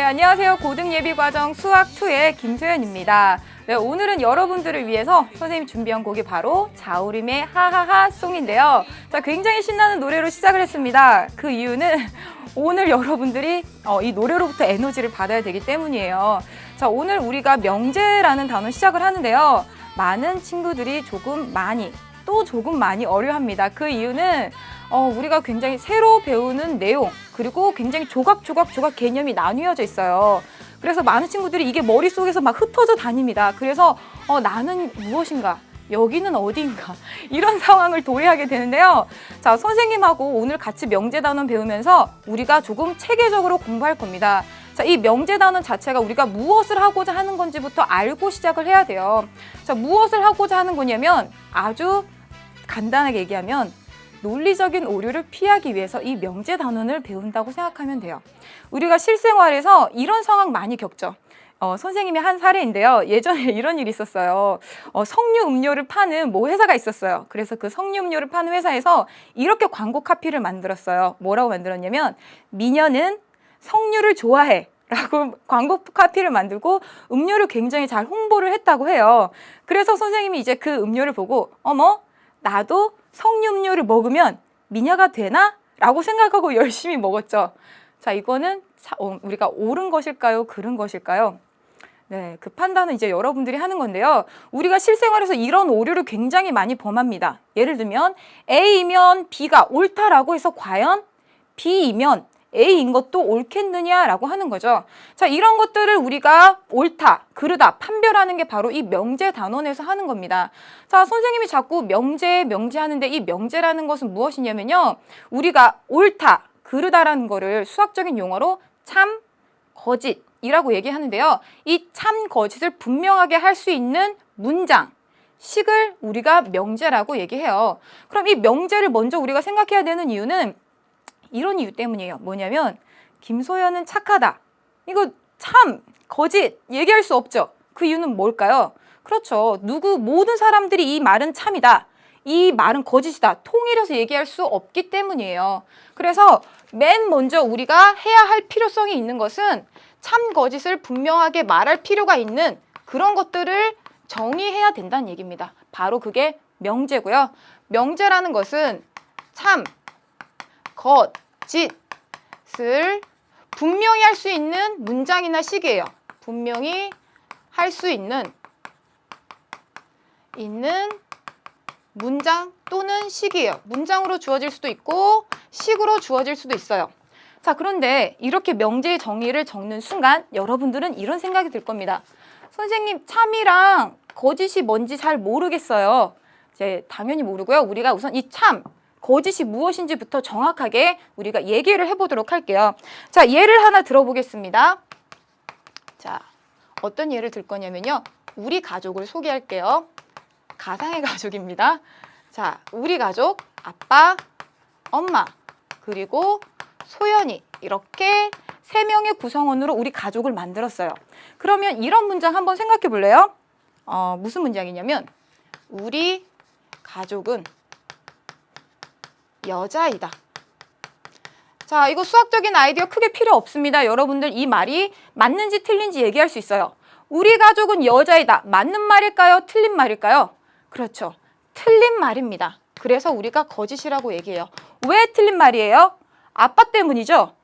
안녕하세요. 고등예비과정 수학2의 김소연입니다. 네, 오늘은 여러분들을 위해서 선생님이 준비한 곡이 바로 자우림의 하하하 송인데요. 자, 굉장히 신나는 노래로 시작을 했습니다. 그 이유는 오늘 여러분들이 이 노래로부터 에너지를 받아야 되기 때문이에요. 자, 오늘 우리가 명제라는 단어 시작을 하는데요. 많은 친구들이 조금 많이 어려워합니다. 그 이유는 우리가 굉장히 새로 배우는 내용, 그리고 굉장히 조각 개념이 나뉘어져 있어요. 그래서 많은 친구들이 이게 머릿속에서 막 흩어져 다닙니다. 그래서 나는 무엇인가? 여기는 어디인가? 이런 상황을 도래하게 되는데요. 자, 선생님하고 오늘 같이 명제 단원 배우면서 우리가 조금 체계적으로 공부할 겁니다. 자, 이 명제 단원 자체가 우리가 무엇을 하고자 하는 건지부터 알고 시작을 해야 돼요. 자, 무엇을 하고자 하는 거냐면 아주 간단하게 얘기하면 논리적인 오류를 피하기 위해서 이 명제 단원을 배운다고 생각하면 돼요. 우리가 실생활에서 이런 상황 많이 겪죠. 선생님이 한 사례인데요. 예전에 이런 일이 있었어요. 석류 음료를 파는 회사가 있었어요. 그래서 그 석류 음료를 파는 회사에서 이렇게 광고 카피를 만들었어요. 뭐라고 만들었냐면 미녀는 석류를 좋아해 라고 광고 카피를 만들고 음료를 굉장히 잘 홍보를 했다고 해요. 그래서 선생님이 이제 그 음료를 보고 어머, 나도 석류 음료를 먹으면 미녀가 되나? 라고 생각하고 열심히 먹었죠. 자, 이거는 우리가 옳은 것일까요? 그른 것일까요? 네, 그 판단은 이제 여러분들이 하는 건데요. 우리가 실생활에서 이런 오류를 굉장히 많이 범합니다. 예를 들면 A이면 B가 옳다라고 해서 과연 B이면 A인 것도 옳겠느냐라고 하는 거죠. 자, 이런 것들을 우리가 옳다, 그르다, 판별하는 게 바로 이 명제 단원에서 하는 겁니다. 자, 선생님이 자꾸 명제 하는데 이 명제라는 것은 무엇이냐면요. 우리가 옳다, 그르다라는 거를 수학적인 용어로 참, 거짓이라고 얘기하는데요. 이 참, 거짓을 분명하게 할 수 있는 문장, 식을 우리가 명제라고 얘기해요. 그럼 이 명제를 먼저 우리가 생각해야 되는 이유는 이런 이유 때문이에요. 뭐냐면 김소연은 착하다. 이거 참, 거짓 얘기할 수 없죠. 그 이유는 뭘까요? 그렇죠. 모든 사람들이 이 말은 참이다. 이 말은 거짓이다. 통일해서 얘기할 수 없기 때문이에요. 그래서 맨 먼저 우리가 해야 할 필요성이 있는 것은 참, 거짓을 분명하게 말할 필요가 있는 그런 것들을 정의해야 된다는 얘기입니다. 바로 그게 명제고요. 명제라는 것은 참, 거짓을 분명히 할 수 있는 문장이나 식이에요. 분명히 할 수 있는 문장 또는 식이에요. 문장으로 주어질 수도 있고 식으로 주어질 수도 있어요. 자, 그런데 이렇게 명제의 정의를 적는 순간 여러분들은 이런 생각이 들 겁니다. 선생님, 참이랑 거짓이 뭔지 잘 모르겠어요. 이제 당연히 모르고요. 우리가 우선 이 참, 거짓이 무엇인지부터 정확하게 우리가 얘기를 해보도록 할게요. 자, 예를 하나 들어보겠습니다. 자, 어떤 예를 들 거냐면요. 우리 가족을 소개할게요. 가상의 가족입니다. 자, 우리 가족, 아빠, 엄마, 그리고 소연이 이렇게 3명의 구성원으로 우리 가족을 만들었어요. 그러면 이런 문장 한번 생각해 볼래요? 무슨 문장이냐면 우리 가족은 여자이다. 자, 이거 수학적인 아이디어 크게 필요 없습니다. 여러분들 이 말이 맞는지 틀린지 얘기할 수 있어요. 우리 가족은 여자이다. 맞는 말일까요? 틀린 말일까요? 그렇죠. 틀린 말입니다. 그래서 우리가 거짓이라고 얘기해요. 왜 틀린 말이에요? 아빠 때문이죠.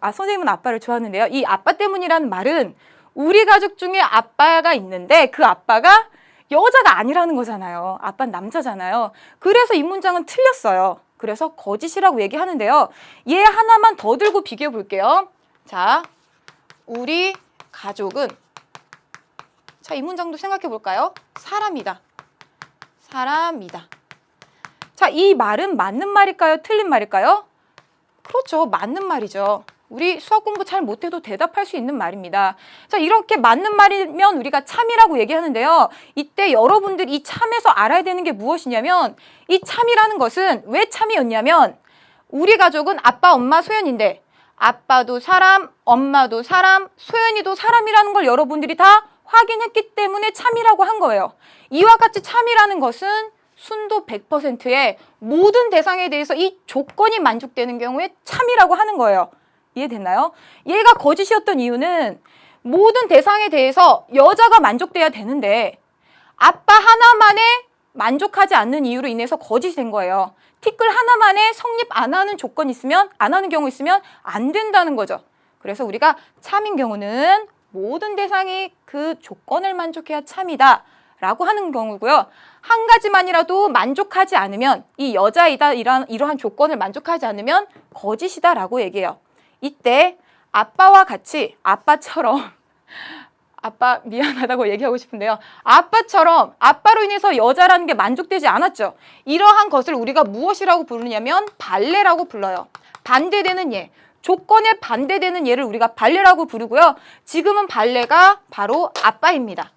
선생님은 아빠를 좋아하는데요. 이 아빠 때문이라는 말은 우리 가족 중에 아빠가 있는데 그 아빠가 여자가 아니라는 거잖아요. 아빠는 남자잖아요. 그래서 이 문장은 틀렸어요. 그래서 거짓이라고 얘기하는데요. 얘 하나만 더 들고 비교해 볼게요. 자, 우리 가족은, 자, 이 문장도 생각해 볼까요? 사람이다. 사람이다. 자, 이 말은 맞는 말일까요? 틀린 말일까요? 그렇죠. 맞는 말이죠. 우리 수학 공부 잘 못해도 대답할 수 있는 말입니다. 자, 이렇게 맞는 말이면 우리가 참이라고 얘기하는데요. 이때 여러분들이 이 참에서 알아야 되는 게 무엇이냐면 이 참이라는 것은 왜 참이었냐면 우리 가족은 아빠, 엄마, 소연인데 아빠도 사람, 엄마도 사람, 소연이도 사람이라는 걸 여러분들이 다 확인했기 때문에 참이라고 한 거예요. 이와 같이 참이라는 것은 순도 100%의 모든 대상에 대해서 이 조건이 만족되는 경우에 참이라고 하는 거예요. 이해됐나요? 얘가 거짓이었던 이유는 모든 대상에 대해서 여자가 만족돼야 되는데 아빠 하나만에 만족하지 않는 이유로 인해서 거짓이 된 거예요. 티끌 하나만에 성립 안 하는 조건이 있으면, 안 하는 경우 있으면 안 된다는 거죠. 그래서 우리가 참인 경우는 모든 대상이 그 조건을 만족해야 참이다 라고 하는 경우고요. 한 가지만이라도 만족하지 않으면, 이 여자이다 이러한 조건을 만족하지 않으면 거짓이다 라고 얘기해요. 이때 아빠와 같이, 아빠처럼 아빠 미안하다고 얘기하고 싶은데요. 아빠처럼 아빠로 인해서 여자라는 게 만족되지 않았죠. 이러한 것을 우리가 무엇이라고 부르냐면 발레라고 불러요. 반대되는 예, 조건에 반대되는 예를 우리가 발레라고 부르고요. 지금은 발레가 바로 아빠입니다.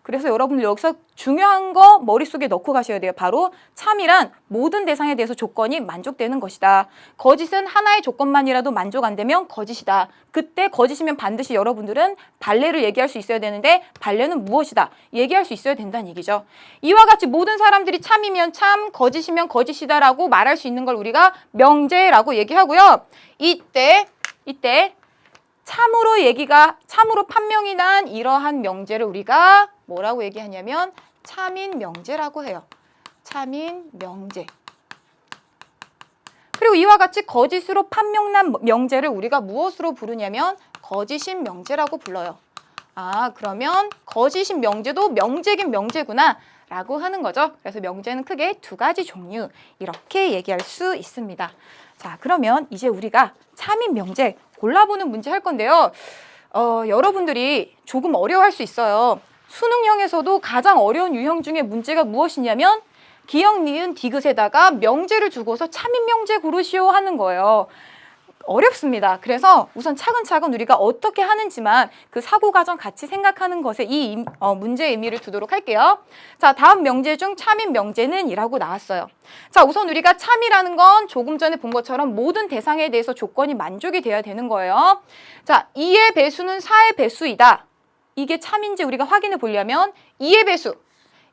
그래서 여러분들 여기서 중요한 거 머릿속에 넣고 가셔야 돼요. 바로 참이란 모든 대상에 대해서 조건이 만족되는 것이다. 거짓은 하나의 조건만이라도 만족 안 되면 거짓이다. 그때 거짓이면 반드시 여러분들은 발레를 얘기할 수 있어야 되는데 발레는 무엇이다? 얘기할 수 있어야 된다는 얘기죠. 이와 같이 모든 사람들이 참이면 참, 거짓이면 거짓이다라고 말할 수 있는 걸 우리가 명제라고 얘기하고요. 이때 참으로 판명이 난 이러한 명제를 우리가 뭐라고 얘기하냐면 참인 명제라고 해요. 참인 명제. 그리고 이와 같이 거짓으로 판명난 명제를 우리가 무엇으로 부르냐면 거짓인 명제라고 불러요. 아, 그러면 거짓인 명제도 명제긴 명제구나 라고 하는 거죠. 그래서 명제는 크게 두 가지 종류 이렇게 얘기할 수 있습니다. 자, 그러면 이제 우리가 참인 명제 골라보는 문제 할 건데요. 여러분들이 조금 어려워할 수 있어요. 수능형에서도 가장 어려운 유형 중에 문제가 무엇이냐면 기역, 니은, 디귿에다가 명제를 주고서 참인 명제 고르시오 하는 거예요. 어렵습니다. 그래서 우선 차근차근 우리가 어떻게 하는지만 그 사고 과정 같이 생각하는 것에 이 문제의 의미를 두도록 할게요. 자, 다음 명제 중 참인 명제는 이라고 나왔어요. 자, 우선 우리가 참이라는 건 조금 전에 본 것처럼 모든 대상에 대해서 조건이 만족이 돼야 되는 거예요. 자, 2의 배수는 4의 배수이다. 이게 참인지 우리가 확인해 보려면 2의 배수,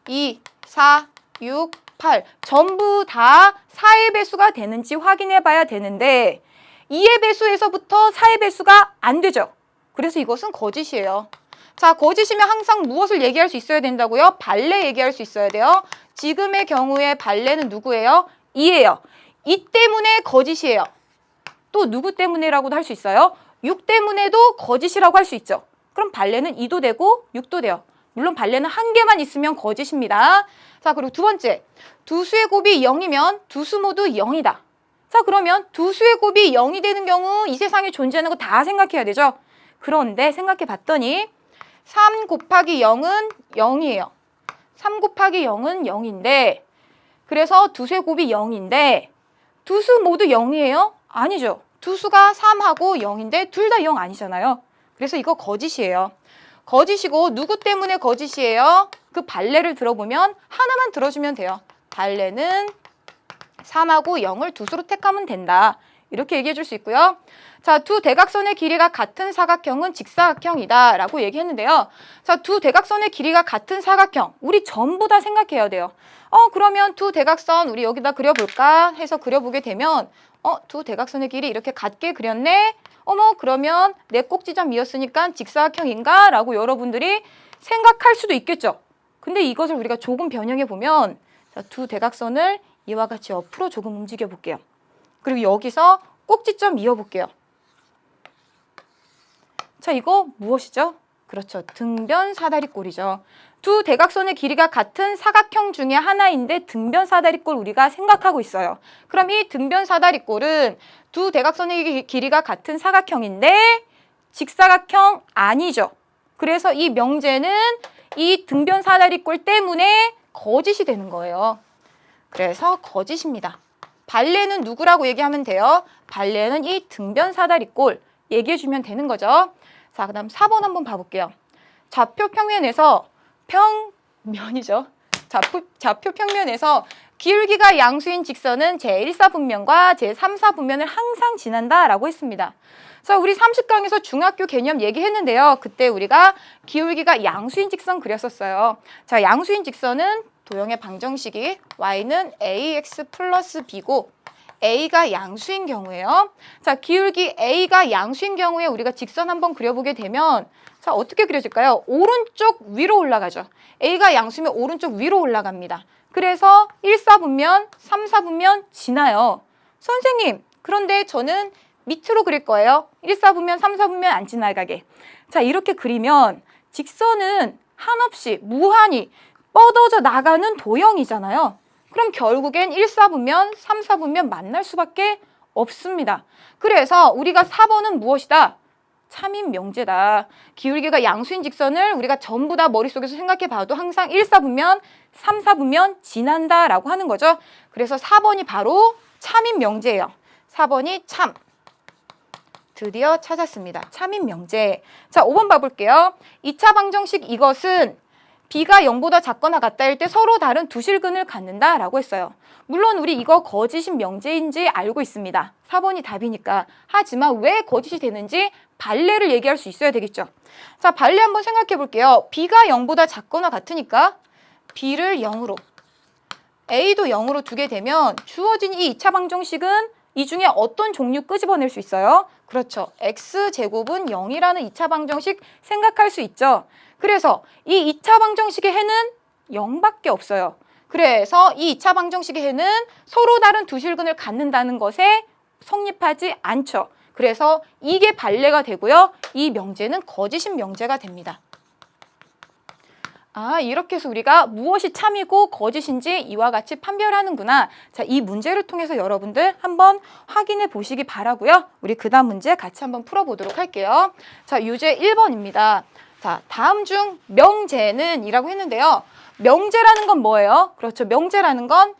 2, 4, 6, 8 전부 다 4의 배수가 되는지 확인해 봐야 되는데 2의 배수에서부터 4의 배수가 안 되죠. 그래서 이것은 거짓이에요. 자, 거짓이면 항상 무엇을 얘기할 수 있어야 된다고요? 발레 얘기할 수 있어야 돼요. 지금의 경우에 발레는 누구예요? 2예요. 이 때문에 거짓이에요. 또 누구 때문에라고도 할 수 있어요. 6 때문에도 거짓이라고 할 수 있죠. 그럼 발레는 2도 되고 6도 돼요. 물론 발레는 한 개만 있으면 거짓입니다. 자, 그리고 두 번째. 두 수의 곱이 0이면 두 수 모두 0이다. 자, 그러면 두 수의 곱이 0이 되는 경우 이 세상에 존재하는 거 다 생각해야 되죠. 그런데 생각해 봤더니 3 곱하기 0은 0이에요. 3 곱하기 0은 0인데 그래서 두 수의 곱이 0인데 두 수 모두 0이에요? 아니죠. 두 수가 3하고 0인데 둘 다 0 아니잖아요. 그래서 이거 거짓이에요. 거짓이고 누구 때문에 거짓이에요? 그 발레를 들어보면 하나만 들어주면 돼요. 발레는 3하고 0을 두 수로 택하면 된다. 이렇게 얘기해 줄 수 있고요. 자, 두 대각선의 길이가 같은 사각형은 직사각형이다 라고 얘기했는데요. 자, 두 대각선의 길이가 같은 사각형 우리 전부 다 생각해야 돼요. 그러면 두 대각선 우리 여기다 그려볼까 해서 그려보게 되면 두 대각선의 길이 이렇게 같게 그렸네. 그러면 내 꼭지점이었으니까 직사각형인가? 라고 여러분들이 생각할 수도 있겠죠. 근데 이것을 우리가 조금 변형해 보면 자, 두 대각선을 이와 같이 옆으로 조금 움직여 볼게요. 그리고 여기서 꼭지점 이어볼게요. 자, 이거 무엇이죠? 그렇죠. 등변 사다리꼴이죠. 두 대각선의 길이가 같은 사각형 중에 하나인데 등변 사다리꼴 우리가 생각하고 있어요. 그럼 이 등변 사다리꼴은 두 대각선의 길이가 같은 사각형인데 직사각형 아니죠. 그래서 이 명제는 이 등변 사다리꼴 때문에 거짓이 되는 거예요. 그래서 거짓입니다. 발레는 누구라고 얘기하면 돼요? 발레는 이 등변 사다리꼴 얘기해주면 되는 거죠. 자, 그 다음 4번 한번 봐볼게요. 좌표 평면에서 평면이죠. 좌표 평면에서 기울기가 양수인 직선은 제1사분면과 제3사분면을 항상 지난다라고 했습니다. 자, 우리 30강에서 중학교 개념 얘기했는데요. 그때 우리가 기울기가 양수인 직선 그렸었어요. 자, 양수인 직선은 도형의 방정식이 y는 ax 플러스 b고 A가 양수인 경우에요. 자, 기울기 A가 양수인 경우에 우리가 직선 한번 그려보게 되면 자, 어떻게 그려질까요? 오른쪽 위로 올라가죠. A가 양수면 오른쪽 위로 올라갑니다. 그래서 1, 4분면, 3, 4분면 지나요. 선생님, 그런데 저는 밑으로 그릴 거예요. 1, 4분면, 3, 4분면 안 지나가게. 자, 이렇게 그리면 직선은 한없이 무한히 뻗어져 나가는 도형이잖아요. 그럼 결국엔 1, 4분면, 3, 4분면 만날 수밖에 없습니다. 그래서 우리가 4번은 무엇이다? 참인 명제다. 기울기가 양수인 직선을 우리가 전부 다 머릿속에서 생각해 봐도 항상 1, 4분면, 3, 4분면 지난다라고 하는 거죠. 그래서 4번이 바로 참인 명제예요. 4번이 참. 드디어 찾았습니다. 참인 명제. 자, 5번 봐볼게요. 2차 방정식 이것은 B가 0보다 작거나 같다일 때 서로 다른 두 실근을 갖는다 라고 했어요. 물론 우리 이거 거짓인 명제인지 알고 있습니다. 4번이 답이니까. 하지만 왜 거짓이 되는지 발레를 얘기할 수 있어야 되겠죠. 자, 발레 한번 생각해 볼게요. B가 0보다 작거나 같으니까 B를 0으로, A도 0으로 두게 되면 주어진 이 2차 방정식은 이 중에 어떤 종류 끄집어낼 수 있어요? 그렇죠. X제곱은 0이라는 2차 방정식 생각할 수 있죠. 그래서 이 2차 방정식의 해는 0밖에 없어요. 그래서 이 2차 방정식의 해는 서로 다른 두 실근을 갖는다는 것에 성립하지 않죠. 그래서 이게 발레가 되고요. 이 명제는 거짓인 명제가 됩니다. 아, 이렇게 해서 우리가 무엇이 참이고 거짓인지 이와 같이 판별하는구나. 자, 이 문제를 통해서 여러분들 한번 확인해 보시기 바라고요. 우리 그 다음 문제 같이 한번 풀어보도록 할게요. 자, 유제 1번입니다. 자, 다음 중 명제는 이라고 했는데요. 명제라는 건 뭐예요? 그렇죠. 명제라는 건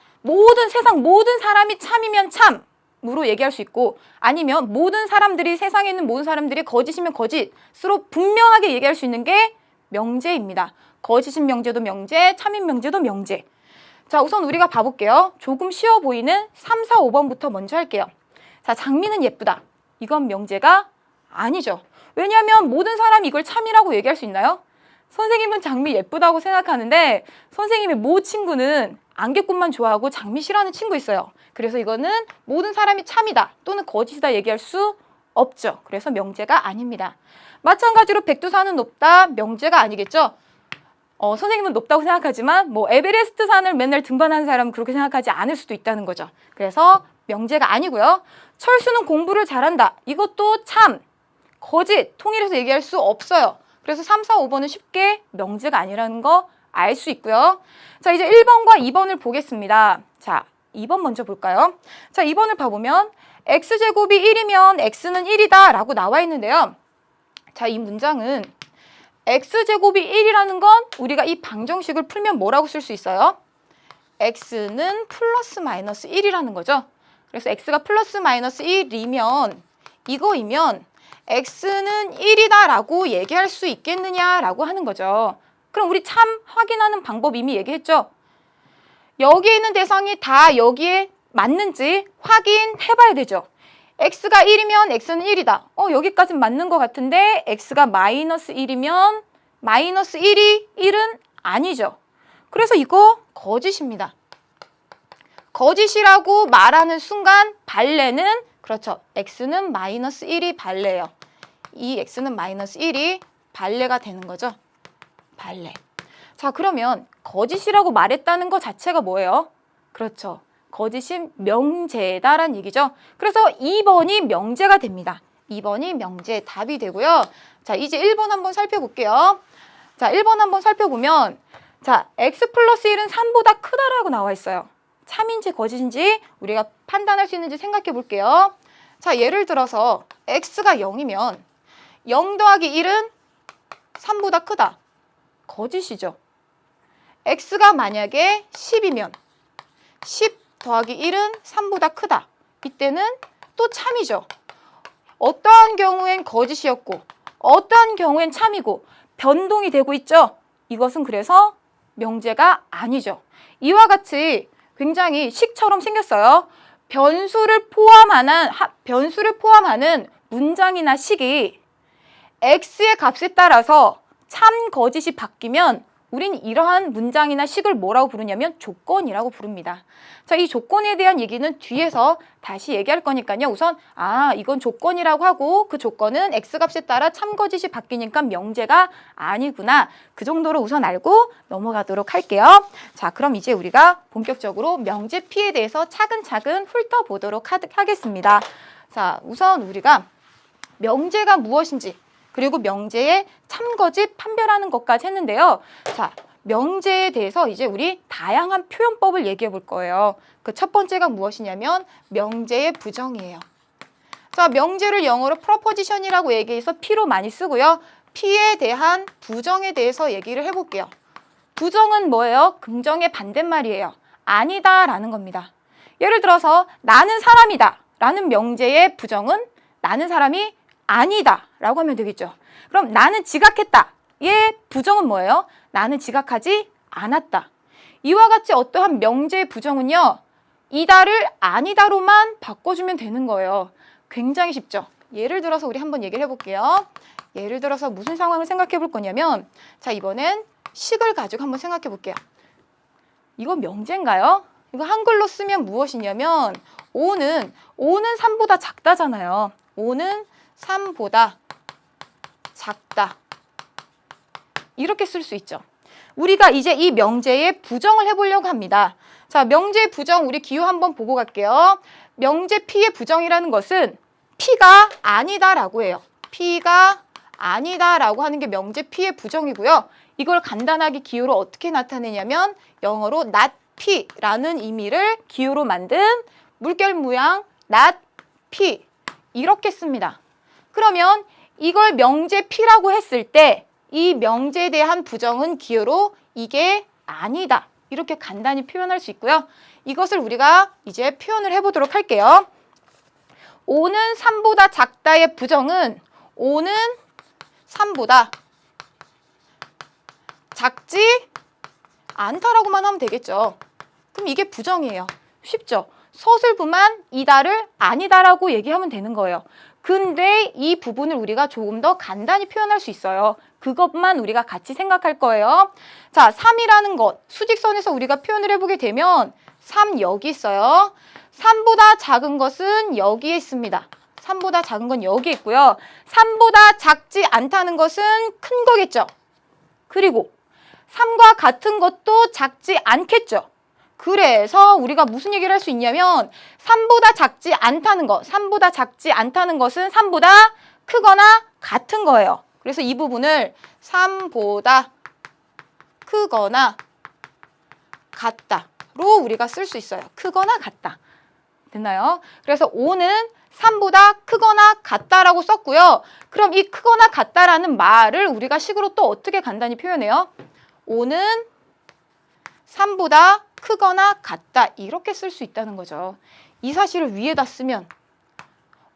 세상 모든 사람이 참이면 참으로 얘기할 수 있고 아니면 모든 사람들이 세상에 있는 모든 사람들이 거짓이면 거짓으로 분명하게 얘기할 수 있는 게 명제입니다. 거짓인 명제도 명제, 참인 명제도 명제. 자, 우선 우리가 봐볼게요. 조금 쉬워 보이는 3, 4, 5번부터 먼저 할게요. 자, 장미는 예쁘다. 이건 명제가 아니죠. 왜냐하면 모든 사람이 이걸 참이라고 얘기할 수 있나요? 선생님은 장미 예쁘다고 생각하는데 선생님의 모 친구는 안개꽃만 좋아하고 장미 싫어하는 친구 있어요. 그래서 이거는 모든 사람이 참이다 또는 거짓이다 얘기할 수 없죠. 그래서 명제가 아닙니다. 마찬가지로 백두산은 높다, 명제가 아니겠죠. 선생님은 높다고 생각하지만 뭐 에베레스트 산을 맨날 등반하는 사람은 그렇게 생각하지 않을 수도 있다는 거죠. 그래서 명제가 아니고요. 철수는 공부를 잘한다. 이것도 참, 거짓, 통일해서 얘기할 수 없어요. 그래서 3, 4, 5번은 쉽게 명제가 아니라는 거 알 수 있고요. 자, 이제 1번과 2번을 보겠습니다. 자, 2번 먼저 볼까요? 자, 2번을 봐보면 x제곱이 1이면 x는 1이다 라고 나와 있는데요. 자, 이 문장은 x제곱이 1이라는 건 우리가 이 방정식을 풀면 뭐라고 쓸 수 있어요? x는 플러스 마이너스 1이라는 거죠. 그래서 x가 플러스 마이너스 1이면 이거이면 x는 1이다 라고 얘기할 수 있겠느냐라고 하는 거죠. 그럼 우리 참 확인하는 방법 이미 얘기했죠. 여기에 있는 대상이 다 여기에 맞는지 확인해 봐야 되죠. x가 1이면 x는 1이다. 여기까지는 맞는 것 같은데 x가 마이너스 1이면 마이너스 1이 1은 아니죠. 그래서 이거 거짓입니다. 거짓이라고 말하는 순간 발레는 그렇죠. x는 마이너스 1이 발레예요. 이 x는 마이너스 1이 발레가 되는 거죠. 발레. 자, 그러면 거짓이라고 말했다는 것 자체가 뭐예요? 그렇죠. 거짓인 명제다라는 얘기죠. 그래서 2번이 명제가 됩니다. 2번이 명제 답이 되고요. 자, 이제 1번 한번 살펴볼게요. 자, 1번 한번 살펴보면 자, x 플러스 1은 3보다 크다라고 나와 있어요. 참인지 거짓인지 우리가 판단할 수 있는지 생각해 볼게요. 자, 예를 들어서 x가 0이면 0 더하기 1은 3보다 크다. 거짓이죠. x가 만약에 10이면 10 더하기 1은 3보다 크다. 이때는 또 참이죠. 어떠한 경우엔 거짓이었고 어떠한 경우엔 참이고 변동이 되고 있죠. 이것은 그래서 명제가 아니죠. 이와 같이 굉장히 식처럼 생겼어요. 변수를 포함하는 문장이나 식이 x의 값에 따라서 참, 거짓이 바뀌면 우린 이러한 문장이나 식을 뭐라고 부르냐면 조건이라고 부릅니다. 자, 이 조건에 대한 얘기는 뒤에서 다시 얘기할 거니까요. 우선 이건 조건이라고 하고 그 조건은 X값에 따라 참거짓이 바뀌니까 명제가 아니구나. 그 정도로 우선 알고 넘어가도록 할게요. 자, 그럼 이제 우리가 본격적으로 명제 P에 대해서 차근차근 훑어보도록 하겠습니다. 자, 우선 우리가 명제가 무엇인지 그리고 명제의 참거짓 판별하는 것까지 했는데요. 자, 명제에 대해서 이제 우리 다양한 표현법을 얘기해 볼 거예요. 그 첫 번째가 무엇이냐면 명제의 부정이에요. 자, 명제를 영어로 proposition이라고 얘기해서 P로 많이 쓰고요. P에 대한 부정에 대해서 얘기를 해볼게요. 부정은 뭐예요? 긍정의 반대말이에요. 아니다라는 겁니다. 예를 들어서 나는 사람이다 라는 명제의 부정은 나는 사람이 아니다 라고 하면 되겠죠. 그럼 나는 지각했다. 얘 부정은 뭐예요? 나는 지각하지 않았다. 이와 같이 어떠한 명제의 부정은요. 이다를 아니다로만 바꿔주면 되는 거예요. 굉장히 쉽죠. 예를 들어서 우리 한번 얘기를 해볼게요. 예를 들어서 무슨 상황을 생각해 볼 거냐면 자, 이번엔 식을 가지고 한번 생각해 볼게요. 이거 명제인가요? 이거 한글로 쓰면 무엇이냐면 5는 3보다 작다잖아요. 5는 3보다 작다. 이렇게 쓸 수 있죠. 우리가 이제 이 명제의 부정을 해보려고 합니다. 자, 명제의 부정 우리 기호 한번 보고 갈게요. 명제 P의 부정이라는 것은 P가 아니다라고 해요. P가 아니다라고 하는 게 명제 P의 부정이고요. 이걸 간단하게 기호로 어떻게 나타내냐면 영어로 not P라는 의미를 기호로 만든 물결 모양 not P 이렇게 씁니다. 그러면 이걸 명제 P라고 했을 때 이 명제에 대한 부정은 기호로 이게 아니다. 이렇게 간단히 표현할 수 있고요. 이것을 우리가 이제 표현을 해보도록 할게요. 5는 3보다 작다의 부정은 5는 3보다 작지 않다라고만 하면 되겠죠. 그럼 이게 부정이에요. 쉽죠? 서술부만 이다를 아니다라고 얘기하면 되는 거예요. 근데 이 부분을 우리가 조금 더 간단히 표현할 수 있어요. 그것만 우리가 같이 생각할 거예요. 자, 3이라는 것, 수직선에서 우리가 표현을 해보게 되면 3 여기 있어요. 3보다 작은 것은 여기에 있습니다. 3보다 작은 건 여기 있고요. 3보다 작지 않다는 것은 큰 거겠죠. 그리고 3과 같은 것도 작지 않겠죠. 그래서 우리가 무슨 얘기를 할 수 있냐면 3보다 작지 않다는 것, 3보다 작지 않다는 것은 3보다 크거나 같은 거예요. 그래서 이 부분을 3보다 크거나 같다로 우리가 쓸 수 있어요. 크거나 같다. 됐나요? 그래서 5는 3보다 크거나 같다라고 썼고요. 그럼 이 크거나 같다라는 말을 우리가 식으로 또 어떻게 간단히 표현해요? 5는 3보다 크거나 같다. 이렇게 쓸 수 있다는 거죠. 이 사실을 위에다 쓰면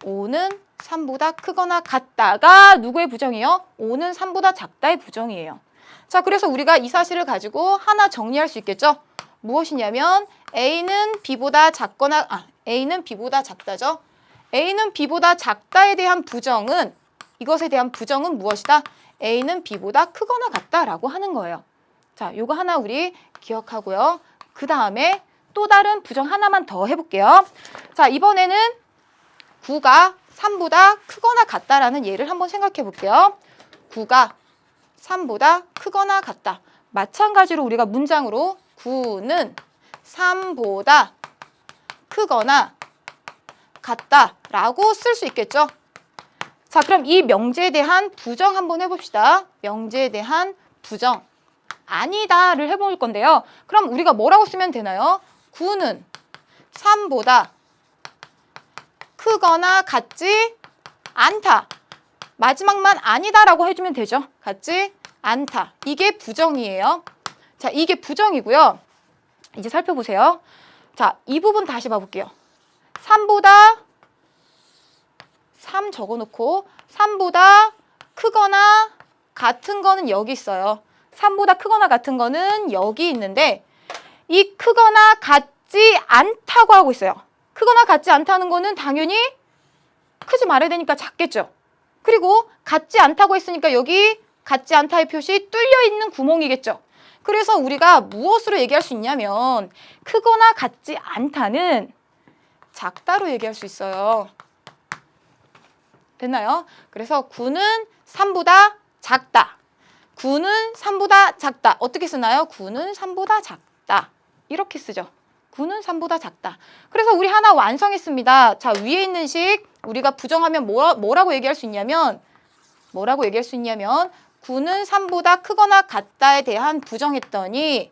5는 3보다 크거나 같다가 누구의 부정이에요? 5는 3보다 작다의 부정이에요. 자, 그래서 우리가 이 사실을 가지고 하나 정리할 수 있겠죠? 무엇이냐면 A는 B보다 작거나 A는 B보다 작다죠. A는 B보다 작다에 대한 부정은 이것에 대한 부정은 무엇이다? A는 B보다 크거나 같다라고 하는 거예요. 자, 요거 하나 우리 기억하고요. 그 다음에 또 다른 부정 하나만 더 해볼게요. 자, 이번에는 9가 3보다 크거나 같다라는 예를 한번 생각해 볼게요. 9가 3보다 크거나 같다. 마찬가지로 우리가 문장으로 9는 3보다 크거나 같다라고 쓸 수 있겠죠. 자, 그럼 이 명제에 대한 부정 한번 해봅시다. 명제에 대한 부정. 아니다를 해볼 건데요. 그럼 우리가 뭐라고 쓰면 되나요? 9는 3보다 크거나 같지 않다. 마지막만 아니다라고 해주면 되죠. 같지 않다. 이게 부정이에요. 자, 이게 부정이고요. 이제 살펴보세요. 자, 이 부분 다시 봐볼게요. 3보다 3 적어놓고 3보다 크거나 같은 거는 여기 있어요. 3보다 크거나 같은 거는 여기 있는데 이 크거나 같지 않다고 하고 있어요. 크거나 같지 않다는 거는 당연히 크지 말아야 되니까 작겠죠. 그리고 같지 않다고 했으니까 여기 같지 않다의 표시 뚫려 있는 구멍이겠죠. 그래서 우리가 무엇으로 얘기할 수 있냐면 크거나 같지 않다는 작다로 얘기할 수 있어요. 됐나요? 그래서 9는 3보다 작다. 9는 3보다 작다. 어떻게 쓰나요? 9는 3보다 작다. 이렇게 쓰죠. 9는 3보다 작다. 그래서 우리 하나 완성했습니다. 자, 위에 있는 식 우리가 부정하면 뭐라고 얘기할 수 있냐면 9는 3보다 크거나 같다에 대한 부정했더니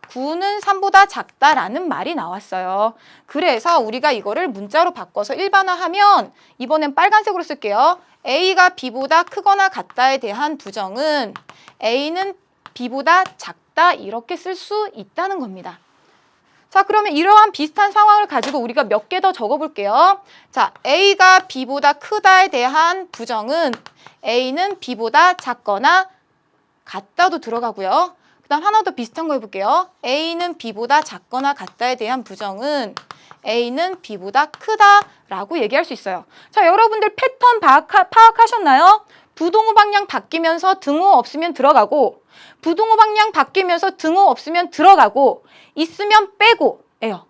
9는 3보다 작다라는 말이 나왔어요. 그래서 우리가 이거를 문자로 바꿔서 일반화하면 이번엔 빨간색으로 쓸게요. A가 B보다 크거나 같다에 대한 부정은 A는 B보다 작다 이렇게 쓸 수 있다는 겁니다. 자, 그러면 이러한 비슷한 상황을 가지고 우리가 몇 개 더 적어볼게요. 자, A가 B보다 크다에 대한 부정은 A는 B보다 작거나 같다도 들어가고요. 그 다음 하나 더 비슷한 거 해볼게요. A는 B보다 작거나 같다에 대한 부정은 A는 B보다 크다라고 얘기할 수 있어요. 자, 여러분들 패턴 파악하셨나요? 부동호 방향 바뀌면서 등호 없으면 들어가고 부동호 방향 바뀌면서 등호 없으면 들어가고 있으면 빼고 예요.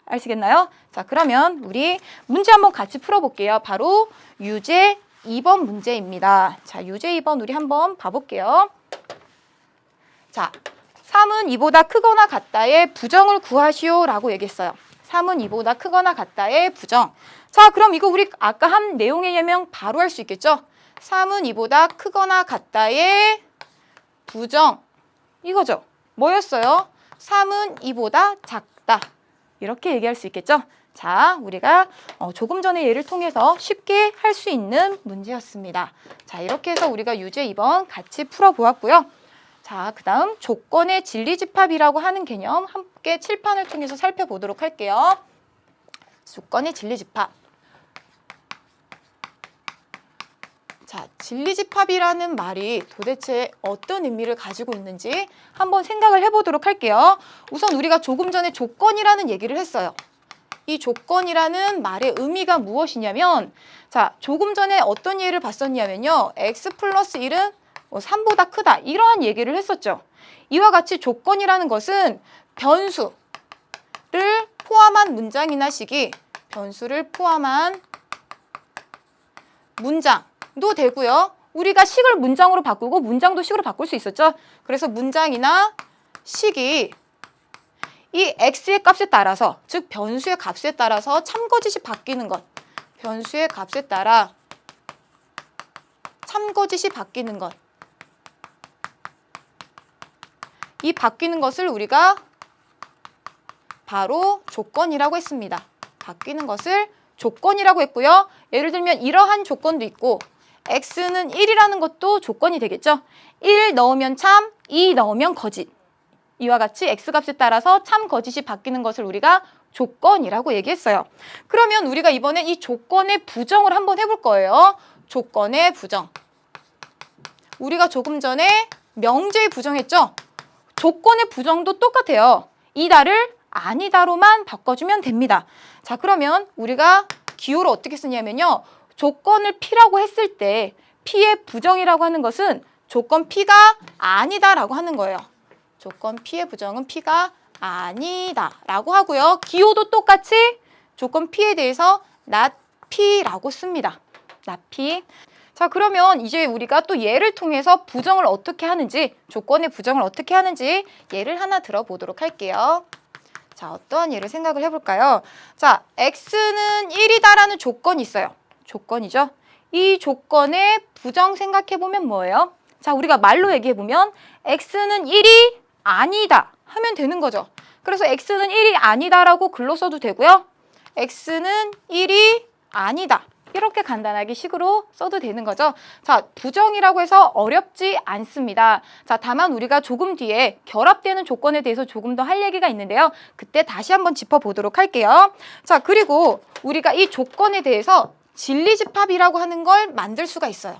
아시겠나요? 자, 그러면 우리 문제 한번 같이 풀어볼게요. 바로 유제 2번 문제입니다. 자, 유제 2번 우리 한번 봐볼게요. 자, 3은 2보다 크거나 같다의 부정을 구하시오 라고 얘기했어요. 3은 2보다 크거나 같다의 부정. 자, 그럼 이거 우리 아까 한 내용에 의하면 바로 할 수 있겠죠? 3은 2보다 크거나 같다의 부정. 이거죠. 뭐였어요? 3은 2보다 작다. 이렇게 얘기할 수 있겠죠? 자, 우리가 조금 전에 예를 통해서 쉽게 할 수 있는 문제였습니다. 자, 이렇게 해서 우리가 유제 2번 같이 풀어보았고요. 자, 그 다음 조건의 진리집합이라고 하는 개념 함께 칠판을 통해서 살펴보도록 할게요. 조건의 진리집합. 자, 진리집합이라는 말이 도대체 어떤 의미를 가지고 있는지 한번 생각을 해보도록 할게요. 우선 우리가 조금 전에 조건이라는 얘기를 했어요. 이 조건이라는 말의 의미가 무엇이냐면 자, 조금 전에 어떤 예를 봤었냐면요. x 플러스 1은 3보다 크다 이러한 얘기를 했었죠. 이와 같이 조건이라는 것은 변수를 포함한 문장이나 식이 변수를 포함한 문장도 되고요. 우리가 식을 문장으로 바꾸고 문장도 식으로 바꿀 수 있었죠. 그래서 문장이나 식이 이 x의 값에 따라서 즉 변수의 값에 따라서 참거짓이 바뀌는 것 변수의 값에 따라 참거짓이 바뀌는 것 이 바뀌는 것을 우리가 바로 조건이라고 했습니다. 바뀌는 것을 조건이라고 했고요. 예를 들면 이러한 조건도 있고 x는 1이라는 것도 조건이 되겠죠. 1 넣으면 참, 2 넣으면 거짓. 이와 같이 x값에 따라서 참, 거짓이 바뀌는 것을 우리가 조건이라고 얘기했어요. 그러면 우리가 이번에 이 조건의 부정을 한번 해볼 거예요. 조건의 부정. 우리가 조금 전에 명제의 부정했죠? 조건의 부정도 똑같아요. 이다를 아니다로만 바꿔주면 됩니다. 자, 그러면 우리가 기호를 어떻게 쓰냐면요. 조건을 P라고 했을 때 P의 부정이라고 하는 것은 조건 P가 아니다라고 하는 거예요. 조건 P의 부정은 P가 아니다라고 하고요. 기호도 똑같이 조건 P에 대해서 not P라고 씁니다. not P. 자, 그러면 이제 우리가 또 예를 통해서 부정을 어떻게 하는지, 조건의 부정을 어떻게 하는지 예를 하나 들어보도록 할게요. 자, 어떤 예를 생각을 해볼까요? 자, x는 1이다라는 조건이 있어요. 조건이죠. 이 조건의 부정 생각해보면 뭐예요? 자, 우리가 말로 얘기해보면 x는 1이 아니다 하면 되는 거죠. 그래서 x는 1이 아니다라고 글로 써도 되고요. x는 1이 아니다. 이렇게 간단하게 식으로 써도 되는 거죠. 자, 부정이라고 해서 어렵지 않습니다. 자, 다만 우리가 조금 뒤에 결합되는 조건에 대해서 조금 더 할 얘기가 있는데요. 그때 다시 한번 짚어보도록 할게요. 자, 그리고 우리가 이 조건에 대해서 진리집합이라고 하는 걸 만들 수가 있어요.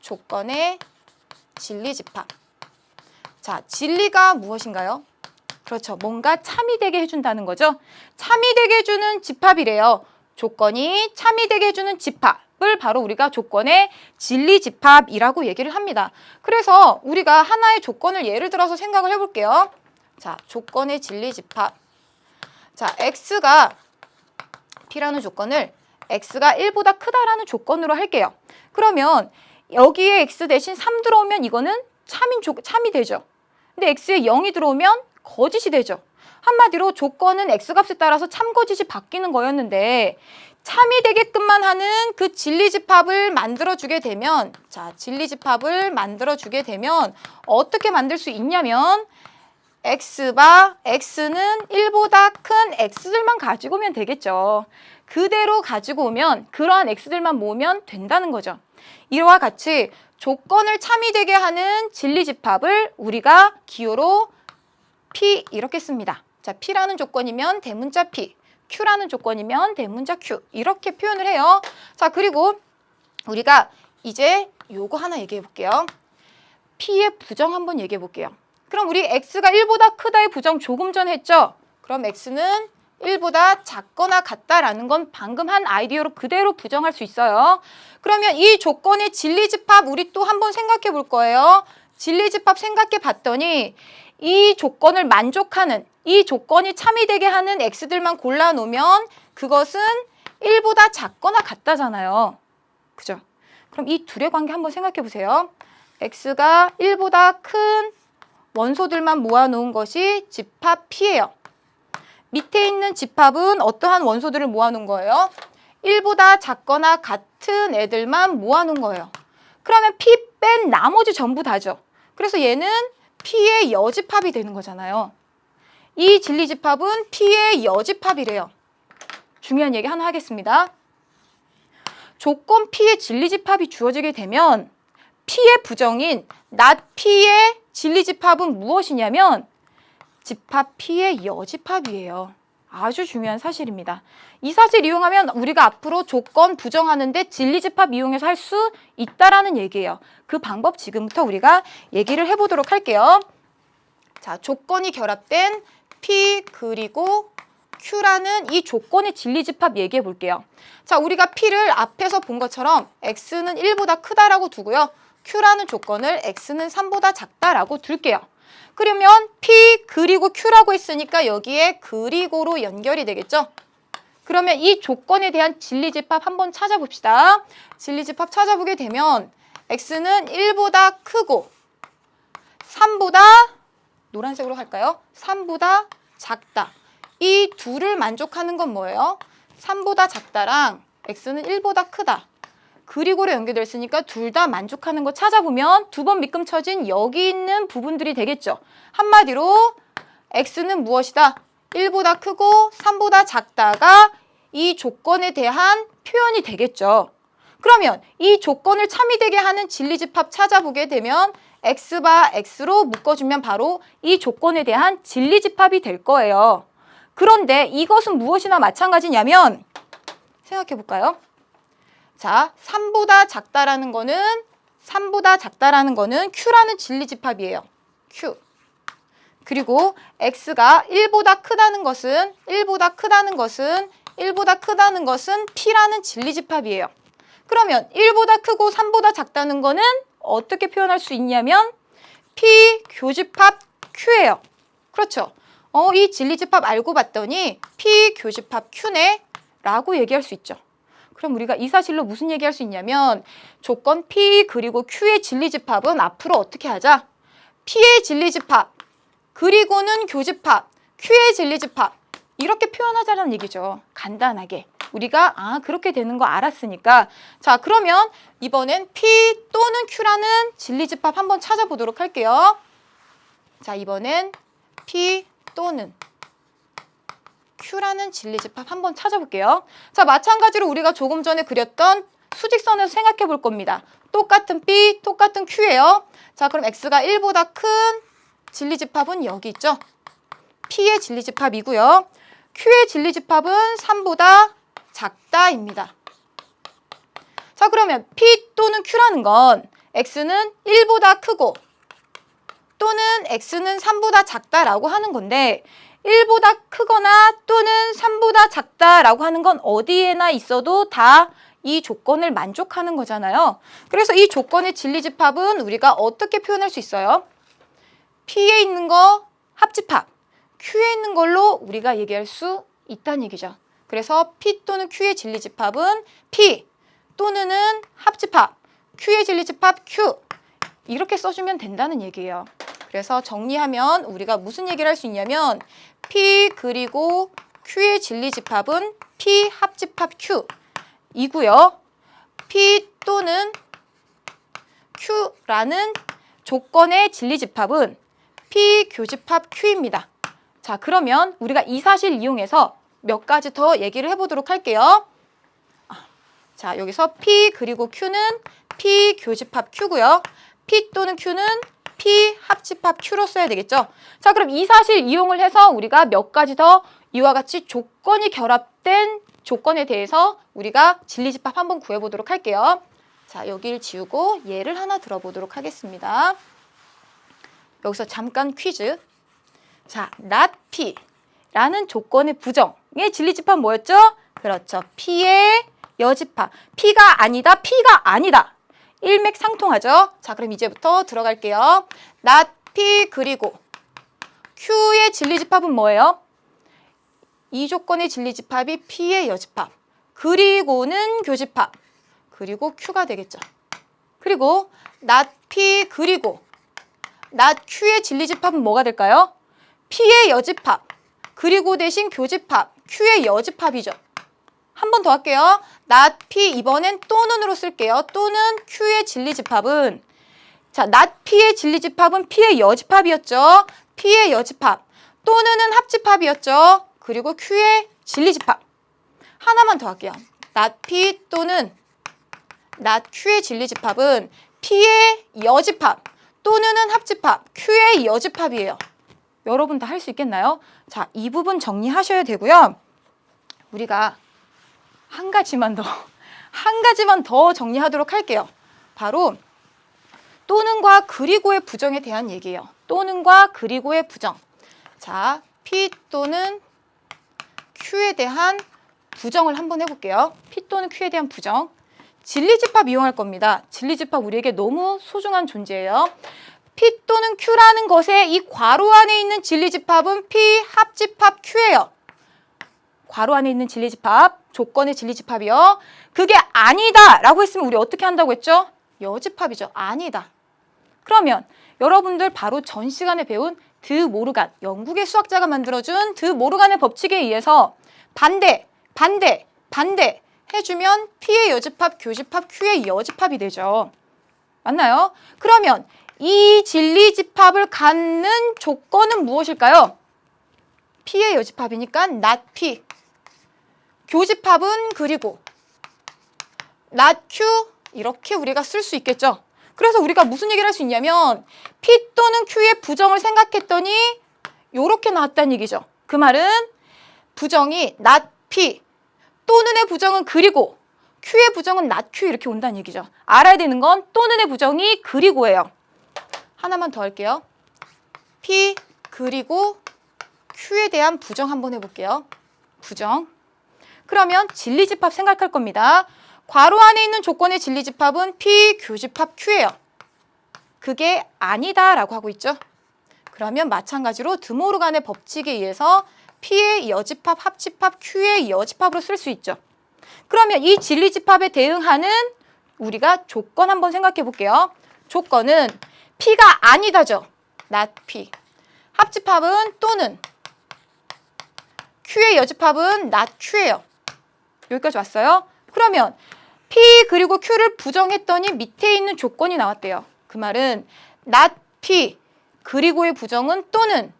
조건의 진리집합. 자, 진리가 무엇인가요? 그렇죠. 뭔가 참이 되게 해준다는 거죠. 참이 되게 해주는 집합이래요. 조건이 참이 되게 해주는 집합. 집합을 바로 우리가 조건의 진리집합이라고 얘기를 합니다. 그래서 우리가 하나의 조건을 예를 들어서 생각을 해볼게요. 자, 조건의 진리집합. 자, x가 P라는 조건을 x가 1보다 크다라는 조건으로 할게요. 그러면 여기에 x 대신 3 들어오면 이거는 참이 되죠. 근데 x에 0이 들어오면 거짓이 되죠. 한마디로 조건은 x값에 따라서 참거짓이 바뀌는 거였는데 참이 되게끔만 하는 그 진리집합을 만들어주게 되면 자, 진리집합을 만들어주게 되면 어떻게 만들 수 있냐면 x는 1보다 큰 x들만 가지고 오면 되겠죠. 그대로 가지고 오면 그러한 x들만 모으면 된다는 거죠. 이와 같이 조건을 참이 되게 하는 진리집합을 우리가 기호로 P 이렇게 씁니다. 자, P라는 조건이면 대문자 P, Q라는 조건이면 대문자 Q 이렇게 표현을 해요. 자, 그리고 우리가 이제 요거 하나 얘기해 볼게요. P의 부정 한번 얘기해 볼게요. 그럼 우리 x가 1보다 크다의 부정 조금 전 했죠? 그럼 x는 1보다 작거나 같다라는 건 방금 한 아이디어로 그대로 부정할 수 있어요. 그러면 이 조건의 진리집합 우리 또 한번 생각해 볼 거예요. 진리집합 생각해 봤더니 이 조건을 만족하는 이 조건이 참이 되게 하는 x들만 골라 놓으면 그것은 1보다 작거나 같다잖아요. 그죠? 그럼 이 둘의 관계 한번 생각해 보세요. x가 1보다 큰 원소들만 모아놓은 것이 집합 P예요. 밑에 있는 집합은 어떠한 원소들을 모아놓은 거예요? 1보다 작거나 같은 애들만 모아놓은 거예요. 그러면 P 뺀 나머지 전부 다죠. 그래서 얘는 P의 여집합이 되는 거잖아요. 이 진리집합은 P의 여집합이래요. 중요한 얘기 하나 하겠습니다. 조건 P의 진리집합이 주어지게 되면 P의 부정인 not P의 진리집합은 무엇이냐면 집합 P의 여집합이에요. 아주 중요한 사실입니다. 이 사실 이용하면 우리가 앞으로 조건 부정하는데 진리집합 이용해서 할 수 있다라는 얘기예요. 그 방법 지금부터 우리가 얘기를 해보도록 할게요. 자, 조건이 결합된 P 그리고 Q라는 이 조건의 진리집합 얘기해 볼게요. 자, 우리가 P를 앞에서 본 것처럼 X는 1보다 크다라고 두고요. Q라는 조건을 X는 3보다 작다라고 둘게요. 그러면 P 그리고 Q라고 했으니까 여기에 그리고로 연결이 되겠죠? 그러면 이 조건에 대한 진리집합 한번 찾아봅시다. 진리집합 찾아보게 되면 X는 1보다 크고 3보다 노란색으로 할까요? 3보다 작다. 이 둘을 만족하는 건 뭐예요? 3보다 작다랑 X는 1보다 크다. 그리고로 연결됐으니까 둘 다 만족하는 거 찾아보면 두 번 밑금 쳐진 여기 있는 부분들이 되겠죠. 한마디로 X는 무엇이다? 1보다 크고 3보다 작다가 이 조건에 대한 표현이 되겠죠. 그러면 이 조건을 참이 되게 하는 진리집합 찾아보게 되면 X바 X로 묶어주면 바로 이 조건에 대한 진리집합이 될 거예요. 그런데 이것은 무엇이나 마찬가지냐면 생각해 볼까요? 자, 3보다 작다라는 거는 Q라는 진리집합이에요. Q. 그리고 X가 1보다 크다는 것은 P라는 진리집합이에요. 그러면 1보다 크고 3보다 작다는 거는 어떻게 표현할 수 있냐면 P 교집합 Q예요. 그렇죠? 이 진리집합 알고 봤더니 P 교집합 Q네 라고 얘기할 수 있죠. 그럼 우리가 이 사실로 무슨 얘기할 수 있냐면 조건 P 그리고 Q의 진리집합은 앞으로 어떻게 하자? P의 진리집합 그리고는 교집합 Q의 진리집합 이렇게 표현하자는 얘기죠. 간단하게. 우리가 그렇게 되는 거 알았으니까 자, 그러면 이번엔 P 또는 Q라는 진리집합 한번 찾아보도록 할게요. 자, 이번엔 P 또는 Q라는 진리집합 한번 찾아볼게요. 자, 마찬가지로 우리가 조금 전에 그렸던 수직선에서 생각해 볼 겁니다. 똑같은 P, 똑같은 Q예요. 자, 그럼 X가 1보다 큰 진리집합은 여기 있죠. P의 진리집합이고요. Q의 진리집합은 3보다 작다입니다. 자, 그러면 P 또는 Q라는 건 X는 1보다 크고 또는 X는 3보다 작다라고 하는 건데 1보다 크거나 또는 3보다 작다라고 하는 건 어디에나 있어도 다 이 조건을 만족하는 거잖아요. 그래서 이 조건의 진리집합은 우리가 어떻게 표현할 수 있어요? P에 있는 거 합집합, Q에 있는 걸로 우리가 얘기할 수 있다는 얘기죠. 그래서 P 또는 Q의 진리집합은 P 또는 합집합, Q의 진리집합 Q 이렇게 써주면 된다는 얘기예요. 그래서 정리하면 우리가 무슨 얘기를 할 수 있냐면 P 그리고 Q의 진리집합은 P 합집합 Q 이고요. P 또는 Q라는 조건의 진리집합은 P 교집합 Q입니다. 자, 그러면 우리가 이 사실 이용해서 몇 가지 더 얘기를 해보도록 할게요. 자, 여기서 P 그리고 Q는 P 교집합 Q고요. P 또는 Q는 P 합집합 Q로 써야 되겠죠. 자, 그럼 이 사실 이용을 해서 우리가 몇 가지 더 이와 같이 조건이 결합된 조건에 대해서 우리가 진리집합 한번 구해보도록 할게요. 자, 여기를 지우고 예를 하나 들어보도록 하겠습니다. 여기서 잠깐 퀴즈. 자, not P라는 조건의 부정의 진리집합 뭐였죠? 그렇죠. P의 여집합. P가 아니다, P가 아니다. 일맥상통하죠? 자, 그럼 이제부터 들어갈게요. not P 그리고 Q의 진리집합은 뭐예요? 이 조건의 진리집합이 P의 여집합, 그리고는 교집합, 그리고 Q가 되겠죠. 그리고 not P 그리고 not Q의 진리집합은 뭐가 될까요? P의 여집합, 그리고 대신 교집합, Q의 여집합이죠. 한 번 더 할게요. not P 이번엔 또는으로 쓸게요. 또는 Q의 진리집합은 자, not P의 진리집합은 P의 여집합이었죠. P의 여집합 또는은 합집합이었죠. 그리고 Q의 진리집합. 하나만 더 할게요. not P 또는 not Q의 진리집합은 P의 여집합 또는은 합집합, Q의 여집합이에요. 여러분 다 할 수 있겠나요? 자, 이 부분 정리하셔야 되고요. 우리가 한 가지만 더 정리하도록 할게요. 바로 또는과 그리고의 부정에 대한 얘기예요. 또는과 그리고의 부정. 자, P 또는 Q에 대한 부정을 한번 해볼게요. P 또는 Q에 대한 부정. 진리집합 이용할 겁니다. 진리집합 우리에게 너무 소중한 존재예요. P 또는 Q라는 것의 이 괄호 안에 있는 진리집합은 P 합집합 Q예요. 괄호 안에 있는 진리집합, 조건의 진리집합이요. 그게 아니다 라고 했으면 우리 어떻게 한다고 했죠? 여집합이죠. 아니다. 그러면 여러분들 바로 전 시간에 배운 드 모르간, 영국의 수학자가 만들어준 드 모르간의 법칙에 의해서 반대 해주면 P의 여집합, 교집합, Q의 여집합이 되죠. 맞나요? 그러면 이 진리집합을 갖는 조건은 무엇일까요? P의 여집합이니까 not P. 교집합은 그리고 not Q 이렇게 우리가 쓸 수 있겠죠. 그래서 우리가 무슨 얘기를 할 수 있냐면 P 또는 Q의 부정을 생각했더니 이렇게 나왔다는 얘기죠. 그 말은 부정이 not P 또는의 부정은 그리고 Q의 부정은 not Q 이렇게 온다는 얘기죠. 알아야 되는 건 또는의 부정이 그리고예요. 하나만 더 할게요. P 그리고 Q에 대한 부정 한번 해볼게요. 부정. 그러면 진리집합 생각할 겁니다. 괄호 안에 있는 조건의 진리집합은 P 교집합 Q예요. 그게 아니다라고 하고 있죠. 그러면 마찬가지로 드모르간의 법칙에 의해서 P의 여집합, 합집합, Q의 여집합으로 쓸 수 있죠. 그러면 이 진리집합에 대응하는 우리가 조건 한번 생각해 볼게요. 조건은 P가 아니다죠. not P. 합집합은 또는 Q의 여집합은 not Q예요. 여기까지 왔어요? 그러면 P 그리고 Q를 부정했더니 밑에 있는 조건이 나왔대요. 그 말은 not P 그리고의 부정은 또는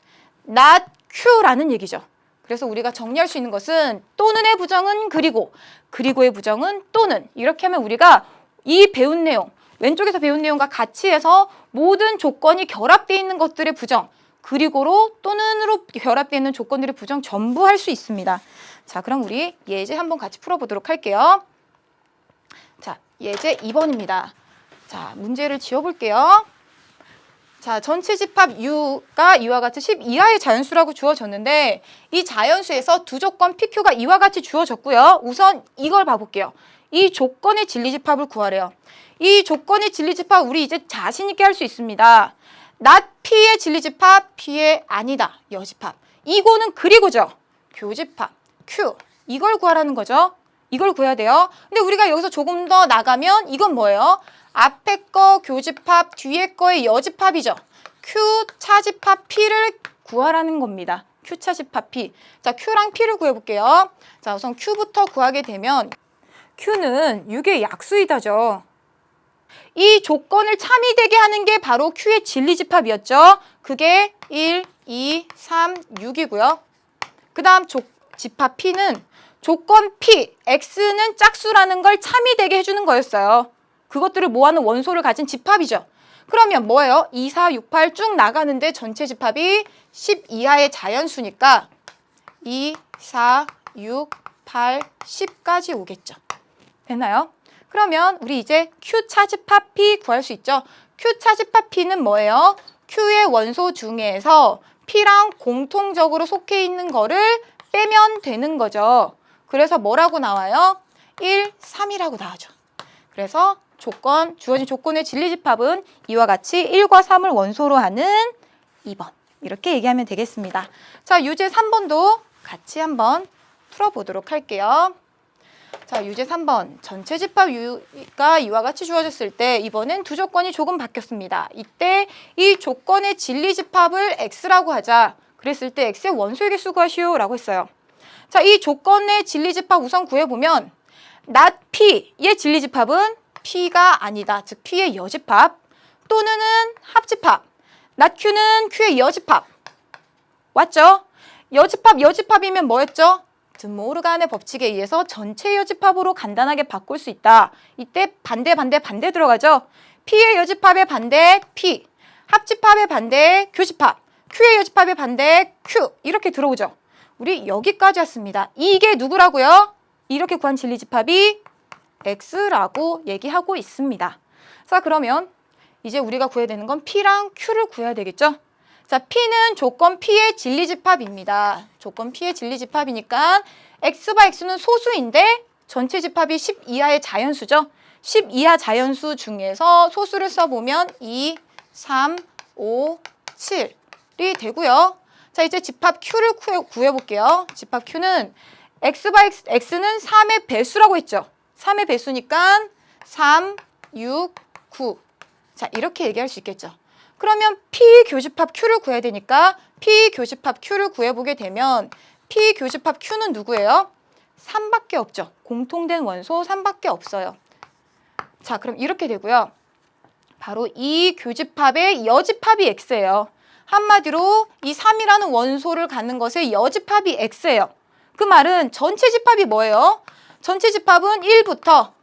not Q라는 얘기죠. 그래서 우리가 정리할 수 있는 것은 또는의 부정은 그리고의 부정은 또는 이렇게 하면 우리가 이 배운 내용 왼쪽에서 배운 내용과 같이 해서 모든 조건이 결합되어 있는 것들의 부정 그리고로 또는으로 결합되어 있는 조건들의 부정 전부 할 수 있습니다. 자, 그럼 우리 예제 한번 같이 풀어보도록 할게요. 자, 예제 2번입니다. 자, 문제를 지워볼게요. 자, 전체 집합 U가 이와 같이 10 이하의 자연수라고 주어졌는데 이 자연수에서 두 조건 PQ가 이와 같이 주어졌고요. 우선 이걸 봐볼게요. 이 조건의 진리집합을 구하래요. 이 조건의 진리집합 우리 이제 자신 있게 할 수 있습니다. not P의 진리집합, P의 아니다, 여집합. 이거는 그리고죠. 교집합, Q. 이걸 구하라는 거죠. 이걸 구해야 돼요. 근데 우리가 여기서 조금 더 나가면 이건 뭐예요? 앞에 거 교집합, 뒤에 거의 여집합이죠. Q 차집합 P를 구하라는 겁니다. Q 차집합 P. 자, Q랑 P를 구해볼게요. 자, 우선 Q부터 구하게 되면 Q는 6의 약수이다죠. 이 조건을 참이되게 하는 게 바로 Q의 진리집합이었죠. 그게 1, 2, 3, 6이고요. 그 다음 집합 P는 조건 P, X는 짝수라는 걸 참이되게 해주는 거였어요. 그것들을 모아놓은 원소를 가진 집합이죠. 그러면 뭐예요? 2, 4, 6, 8 쭉 나가는데 전체 집합이 10 이하의 자연수니까 2, 4, 6, 8, 10까지 오겠죠. 됐나요? 그러면 우리 이제 Q 차집합 P 구할 수 있죠. Q 차집합 P는 뭐예요? Q의 원소 중에서 P랑 공통적으로 속해 있는 거를 빼면 되는 거죠. 그래서 뭐라고 나와요? 1, 3이라고 나와죠. 그래서 주어진 조건의 진리집합은 이와 같이 1과 3을 원소로 하는 2번. 이렇게 얘기하면 되겠습니다. 자, 유제 3번도 같이 한번 풀어보도록 할게요. 자, 유제 3번. 전체 집합가 이와 같이 주어졌을 때 이번엔 두 조건이 조금 바뀌었습니다. 이때 이 조건의 진리집합을 X라고 하자. 그랬을 때 X의 원소의 개수 구하시오 라고 했어요. 자, 이 조건의 진리집합 우선 구해보면 not P의 진리집합은 P가 아니다. 즉 P의 여집합 또는 합집합. not Q는 Q의 여집합. 왔죠? 여집합이면 뭐였죠? 드모르간의 법칙에 의해서 전체 여집합으로 간단하게 바꿀 수 있다. 이때 반대 들어가죠. P의 여집합의 반대 P, 합집합의 반대 교집합, Q의 여집합의 반대 Q 이렇게 들어오죠. 우리 여기까지 왔습니다. 이게 누구라고요? 이렇게 구한 진리집합이 X라고 얘기하고 있습니다. 자, 그러면 이제 우리가 구해야 되는 건 P랑 Q를 구해야 되겠죠? 자, P는 조건 P의 진리집합입니다. 조건 P의 진리집합이니까 X바 X는 소수인데 전체 집합이 10 이하의 자연수죠. 10 이하 자연수 중에서 소수를 써보면 2, 3, 5, 7이 되고요. 자, 이제 집합 Q를 구해볼게요. 집합 Q는 X바 X는 3의 배수라고 했죠. 3의 배수니까 3, 6, 9. 자, 이렇게 얘기할 수 있겠죠. 그러면 P 교집합 Q를 구해야 되니까 P 교집합 Q를 구해보게 되면 P 교집합 Q는 누구예요? 3밖에 없죠. 공통된 원소 3밖에 없어요. 자, 그럼 이렇게 되고요. 바로 이 교집합의 여집합이 X예요. 한마디로 이 3이라는 원소를 갖는 것의 여집합이 X예요. 그 말은 전체 집합이 뭐예요? 전체 집합은 1부터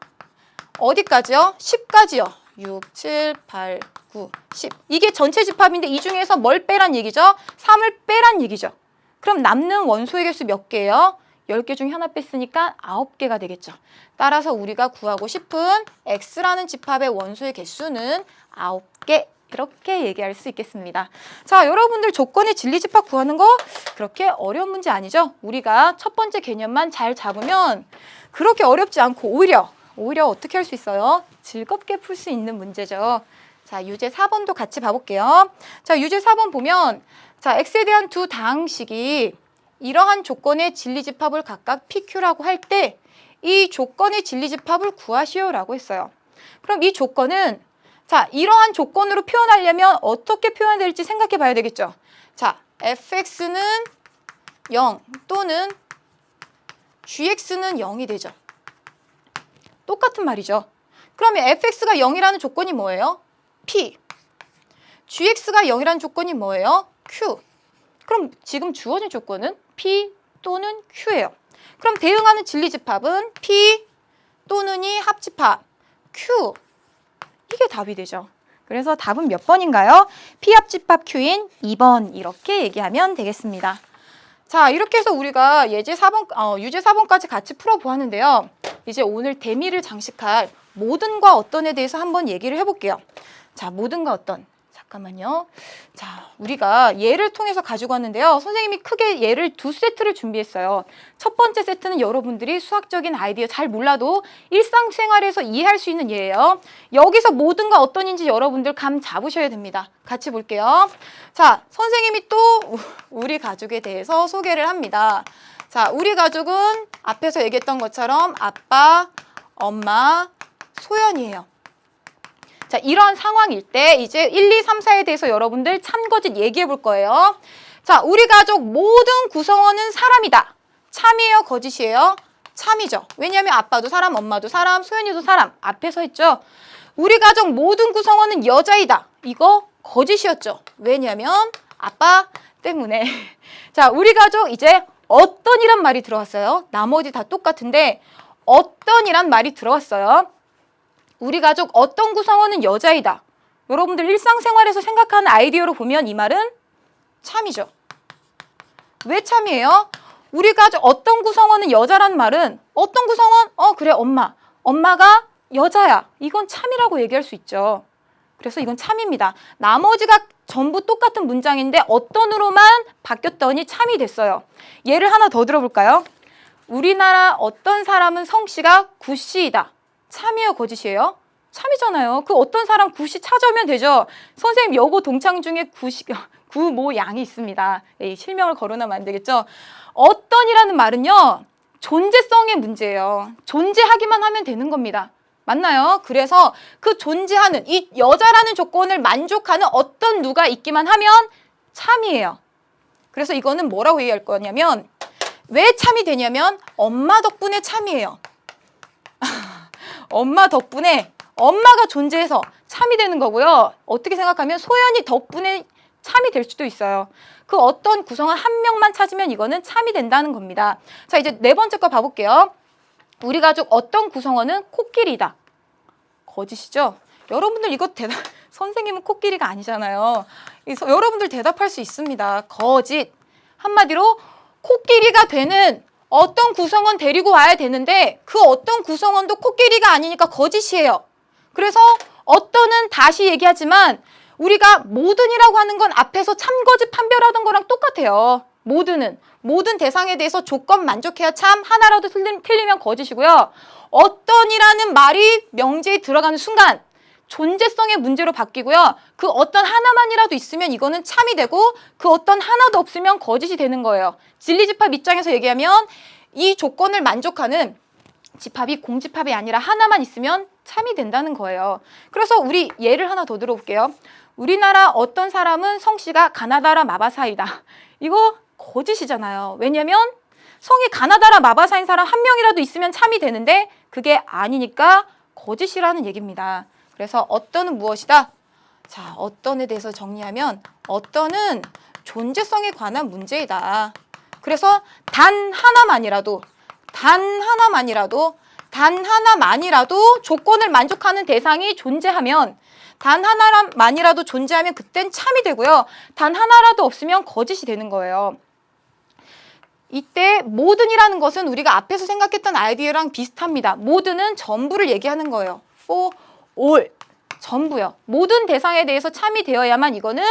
어디까지요? 10까지요. 6, 7, 8, 9, 10. 이게 전체 집합인데 이 중에서 뭘 빼란 얘기죠? 3을 빼란 얘기죠. 그럼 남는 원소의 개수 몇 개예요? 10개 중에 하나 뺐으니까 9개가 되겠죠. 따라서 우리가 구하고 싶은 X라는 집합의 원소의 개수는 9개. 이렇게 얘기할 수 있겠습니다. 자, 여러분들 조건의 진리집합 구하는 거 그렇게 어려운 문제 아니죠? 우리가 첫 번째 개념만 잘 잡으면 그렇게 어렵지 않고 오히려 어떻게 할 수 있어요? 즐겁게 풀 수 있는 문제죠. 자, 유제 4번도 같이 봐볼게요. 자, 유제 4번 보면 자, X에 대한 두 다항식이 이러한 조건의 진리집합을 각각 PQ라고 할 때 이 조건의 진리집합을 구하시오라고 했어요. 그럼 이 조건은 자, 이러한 조건으로 표현하려면 어떻게 표현될지 생각해 봐야 되겠죠. 자, fx는 0 또는 gx는 0이 되죠. 똑같은 말이죠. 그러면 fx가 0이라는 조건이 뭐예요? p. gx가 0이라는 조건이 뭐예요? q. 그럼 지금 주어진 조건은 p 또는 q예요. 그럼 대응하는 진리집합은 p 또는이 합집합 q. 이게 답이 되죠. 그래서 답은 몇 번인가요? P 합집합 Q인 2번 이렇게 얘기하면 되겠습니다. 자, 이렇게 해서 우리가 유제 4번까지 같이 풀어보았는데요. 이제 오늘 대미를 장식할 모든과 어떤에 대해서 한번 얘기를 해볼게요. 자, 모든과 어떤. 자, 잠깐만요. 자, 우리가 예를 통해서 가지고 왔는데요. 선생님이 크게 예를 두 세트를 준비했어요. 첫 번째 세트는 여러분들이 수학적인 아이디어 잘 몰라도 일상생활에서 이해할 수 있는 예예요. 여기서 모든가 어떤인지 여러분들 감 잡으셔야 됩니다. 같이 볼게요. 자, 선생님이 또 우리 가족에 대해서 소개를 합니다. 자, 우리 가족은 앞에서 얘기했던 것처럼 아빠, 엄마, 소연이에요. 자, 이런 상황일 때 이제 1, 2, 3, 4에 대해서 여러분들 참거짓 얘기해 볼 거예요. 자, 우리 가족 모든 구성원은 사람이다. 참이에요, 거짓이에요? 참이죠. 왜냐하면 아빠도 사람, 엄마도 사람, 소연이도 사람. 앞에서 했죠. 우리 가족 모든 구성원은 여자이다. 이거 거짓이었죠. 왜냐하면 아빠 때문에. 자, 우리 가족 이제 어떤이란 말이 들어왔어요. 나머지 다 똑같은데 어떤이란 말이 들어왔어요. 우리 가족 어떤 구성원은 여자이다. 여러분들 일상생활에서 생각하는 아이디어로 보면 이 말은 참이죠. 왜 참이에요? 우리 가족 어떤 구성원은 여자란 말은 어떤 구성원? 그래 엄마. 엄마가 여자야. 이건 참이라고 얘기할 수 있죠. 그래서 이건 참입니다. 나머지가 전부 똑같은 문장인데 어떤으로만 바뀌었더니 참이 됐어요. 예를 하나 더 들어볼까요? 우리나라 어떤 사람은 성씨가 구씨이다. 참이에요, 거짓이에요? 참이잖아요. 그 어떤 사람 구씨 찾아오면 되죠. 선생님 여고 동창 중에 구모 양이 있습니다. 에이, 실명을 거론하면 안 되겠죠. 어떤이라는 말은요. 존재성의 문제예요. 존재하기만 하면 되는 겁니다. 맞나요? 그래서 그 존재하는 이 여자라는 조건을 만족하는 어떤 누가 있기만 하면 참이에요. 그래서 이거는 뭐라고 얘기할 거냐면 왜 참이 되냐면 엄마 덕분에 참이에요. 엄마 덕분에 엄마가 존재해서 참이 되는 거고요. 어떻게 생각하면 소연이 덕분에 참이 될 수도 있어요. 그 어떤 구성원 한 명만 찾으면 이거는 참이 된다는 겁니다. 자, 이제 네 번째 거 봐볼게요. 우리 가족 어떤 구성원은 코끼리다. 거짓이죠? 여러분들 이거 선생님은 코끼리가 아니잖아요. 그래서 여러분들 대답할 수 있습니다. 거짓. 한마디로 코끼리가 되는 어떤 구성원 데리고 와야 되는데 그 어떤 구성원도 코끼리가 아니니까 거짓이에요. 그래서 어떤은 다시 얘기하지만 우리가 모든이라고 하는 건 앞에서 참거짓 판별하던 거랑 똑같아요. 모든 대상에 대해서 조건 만족해야 참, 하나라도 틀리면 거짓이고요. 어떤이라는 말이 명제에 들어가는 순간 존재성의 문제로 바뀌고요. 그 어떤 하나만이라도 있으면 이거는 참이 되고 그 어떤 하나도 없으면 거짓이 되는 거예요. 진리집합 입장에서 얘기하면 이 조건을 만족하는 집합이 공집합이 아니라 하나만 있으면 참이 된다는 거예요. 그래서 우리 예를 하나 더 들어볼게요. 우리나라 어떤 사람은 성씨가 가나다라 마바사이다. 이거 거짓이잖아요. 왜냐면 성이 가나다라 마바사인 사람 한 명이라도 있으면 참이 되는데 그게 아니니까 거짓이라는 얘기입니다. 그래서 어떤은 무엇이다? 자, 어떤에 대해서 정리하면 어떤은 존재성에 관한 문제이다. 그래서 단 하나만이라도 조건을 만족하는 대상이 존재하면 단 하나만이라도 존재하면 그땐 참이 되고요. 단 하나라도 없으면 거짓이 되는 거예요. 이때 모든이라는 것은 우리가 앞에서 생각했던 아이디어랑 비슷합니다. 모든은 전부를 얘기하는 거예요. for all, 전부요. 모든 대상에 대해서 참이 되어야만 이거는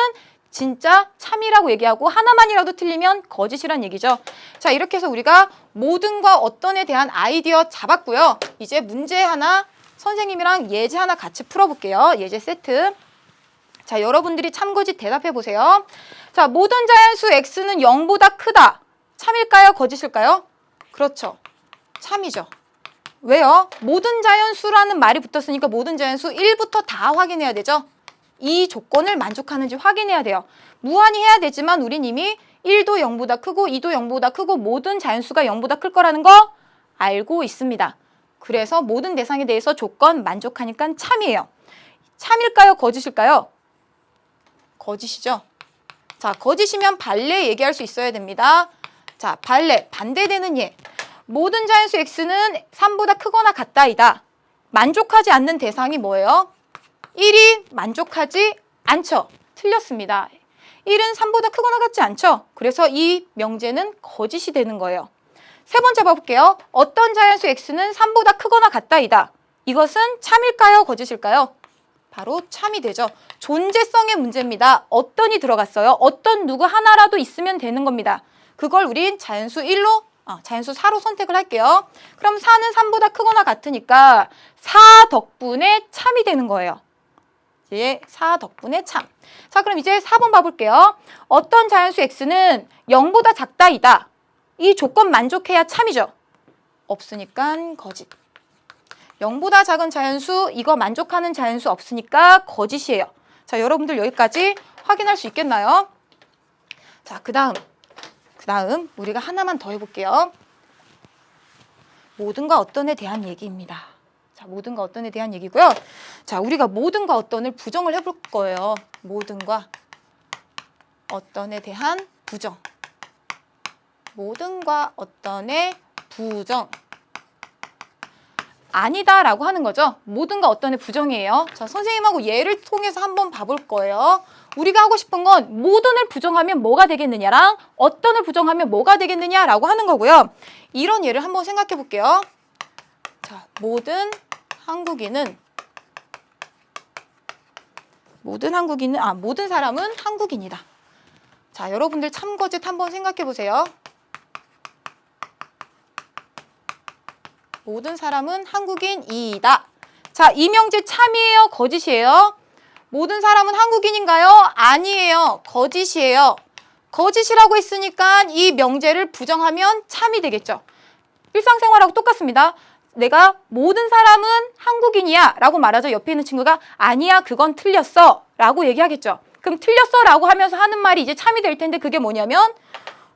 진짜 참이라고 얘기하고 하나만이라도 틀리면 거짓이란 얘기죠. 자, 이렇게 해서 우리가 모든과 어떤에 대한 아이디어 잡았고요. 이제 문제 하나 선생님이랑 예제 하나 같이 풀어볼게요. 예제 세트. 자, 여러분들이 참거짓 대답해 보세요. 자, 모든 자연수 x는 0보다 크다. 참일까요? 거짓일까요? 그렇죠. 참이죠. 왜요? 모든 자연수라는 말이 붙었으니까 모든 자연수 1부터 다 확인해야 되죠. 이 조건을 만족하는지 확인해야 돼요. 무한히 해야 되지만 우린 이미 1도 0보다 크고 2도 0보다 크고 모든 자연수가 0보다 클 거라는 거 알고 있습니다. 그래서 모든 대상에 대해서 조건 만족하니까 참이에요. 참일까요? 거짓일까요? 거짓이죠. 자, 거짓이면 반대 얘기할 수 있어야 됩니다. 자, 반대되는 예. 모든 자연수 x는 3보다 크거나 같다이다. 만족하지 않는 대상이 뭐예요? 1이 만족하지 않죠. 틀렸습니다. 1은 3보다 크거나 같지 않죠. 그래서 이 명제는 거짓이 되는 거예요. 세 번째 봐볼게요. 어떤 자연수 x는 3보다 크거나 같다이다. 이것은 참일까요? 거짓일까요? 바로 참이 되죠. 존재성의 문제입니다. 어떤이 들어갔어요? 어떤 누구 하나라도 있으면 되는 겁니다. 그걸 우린 자연수 1로, 자연수 4로 선택을 할게요. 그럼 4는 3보다 크거나 같으니까 4 덕분에 참이 되는 거예요. 이제 4 덕분에 참. 자, 그럼 이제 4번 봐볼게요. 어떤 자연수 x는 0보다 작다이다. 이 조건 만족해야 참이죠. 없으니까 거짓. 0보다 작은 자연수, 이거 만족하는 자연수 없으니까 거짓이에요. 자, 여러분들 여기까지 확인할 수 있겠나요? 자, 그 다음 우리가 하나만 더 해볼게요. 모든과 어떤에 대한 얘기입니다. 자, 모든과 어떤에 대한 얘기고요. 자, 우리가 모든과 어떤을 부정을 해볼 거예요. 모든과 어떤에 대한 부정. 모든과 어떤의 부정. 아니다라고 하는 거죠. 모든과 어떤의 부정이에요. 자, 선생님하고 예를 통해서 한번 봐볼 거예요. 우리가 하고 싶은 건 모든을 부정하면 뭐가 되겠느냐랑 어떤을 부정하면 뭐가 되겠느냐라고 하는 거고요. 이런 예를 한번 생각해 볼게요. 자, 모든 사람은 한국인이다. 자, 여러분들 참거짓 한번 생각해 보세요. 모든 사람은 한국인이다. 자, 이 명제 참이에요? 거짓이에요? 모든 사람은 한국인인가요? 아니에요. 거짓이에요. 거짓이라고 했으니까 이 명제를 부정하면 참이 되겠죠. 일상생활하고 똑같습니다. 내가 모든 사람은 한국인이야 라고 말하죠. 옆에 있는 친구가 아니야, 그건 틀렸어 라고 얘기하겠죠. 그럼 틀렸어 라고 하면서 하는 말이 이제 참이 될 텐데 그게 뭐냐면,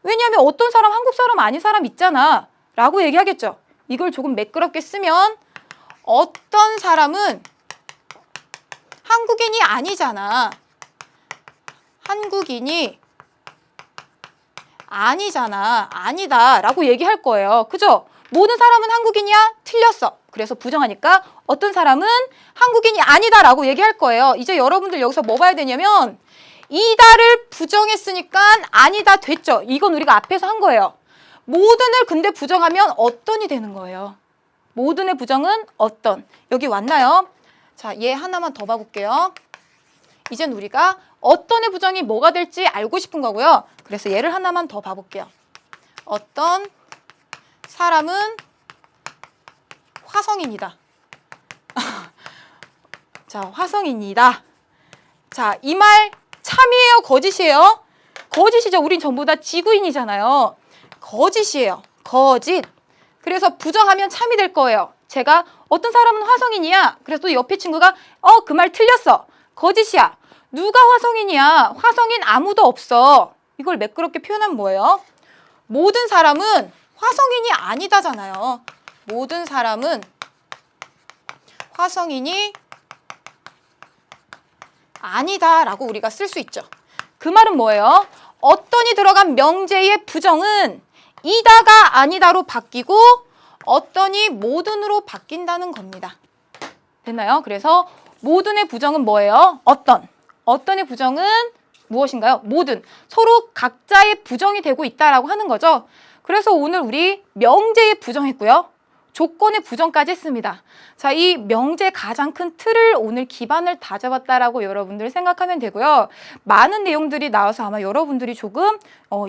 왜냐하면 어떤 사람 한국 사람 아닌 사람 있잖아 라고 얘기하겠죠. 이걸 조금 매끄럽게 쓰면 어떤 사람은 한국인이 아니잖아. 한국인이 아니잖아. 아니다 라고 얘기할 거예요. 그죠? 모든 사람은 한국인이야? 틀렸어. 그래서 부정하니까 어떤 사람은 한국인이 아니다 라고 얘기할 거예요. 이제 여러분들 여기서 뭐 봐야 되냐면 이다를 부정했으니까 아니다 됐죠. 이건 우리가 앞에서 한 거예요. 모든을 근데 부정하면 어떤이 되는 거예요. 모든의 부정은 어떤. 여기 왔나요? 자, 얘 하나만 더 봐볼게요. 이젠 우리가 어떤의 부정이 뭐가 될지 알고 싶은 거고요. 그래서 얘를 하나만 더 봐볼게요. 어떤 사람은 화성인이다. 자, 화성인이다. 자, 이 말 참이에요? 거짓이에요? 거짓이죠. 우린 전부 다 지구인이잖아요. 거짓이에요. 거짓. 그래서 부정하면 참이 될 거예요. 제가 어떤 사람은 화성인이야. 그래서 또 옆에 친구가 그 말 틀렸어. 거짓이야. 누가 화성인이야? 화성인 아무도 없어. 이걸 매끄럽게 표현하면 뭐예요? 모든 사람은 화성인이 아니다잖아요. 모든 사람은 화성인이 아니다라고 우리가 쓸 수 있죠. 그 말은 뭐예요? 어떤이 들어간 명제의 부정은 이다가 아니다로 바뀌고 어떤이 모든으로 바뀐다는 겁니다. 됐나요? 그래서 모든의 부정은 뭐예요? 어떤. 어떤의 부정은 무엇인가요? 모든. 서로 각자의 부정이 되고 있다라고 하는 거죠. 그래서 오늘 우리 명제의 부정했고요. 조건의 부정까지 했습니다. 자, 이 명제 가장 큰 틀을 오늘 기반을 다져봤다라고 여러분들 생각하면 되고요. 많은 내용들이 나와서 아마 여러분들이 조금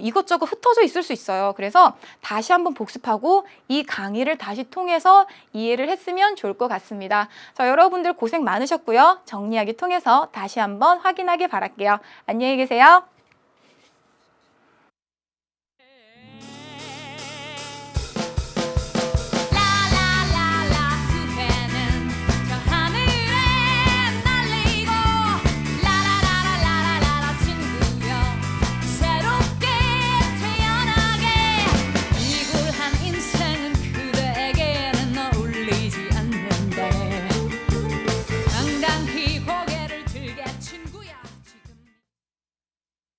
이것저것 흩어져 있을 수 있어요. 그래서 다시 한번 복습하고 이 강의를 다시 통해서 이해를 했으면 좋을 것 같습니다. 자, 여러분들 고생 많으셨고요. 정리하기 통해서 다시 한번 확인하길 바랄게요. 안녕히 계세요.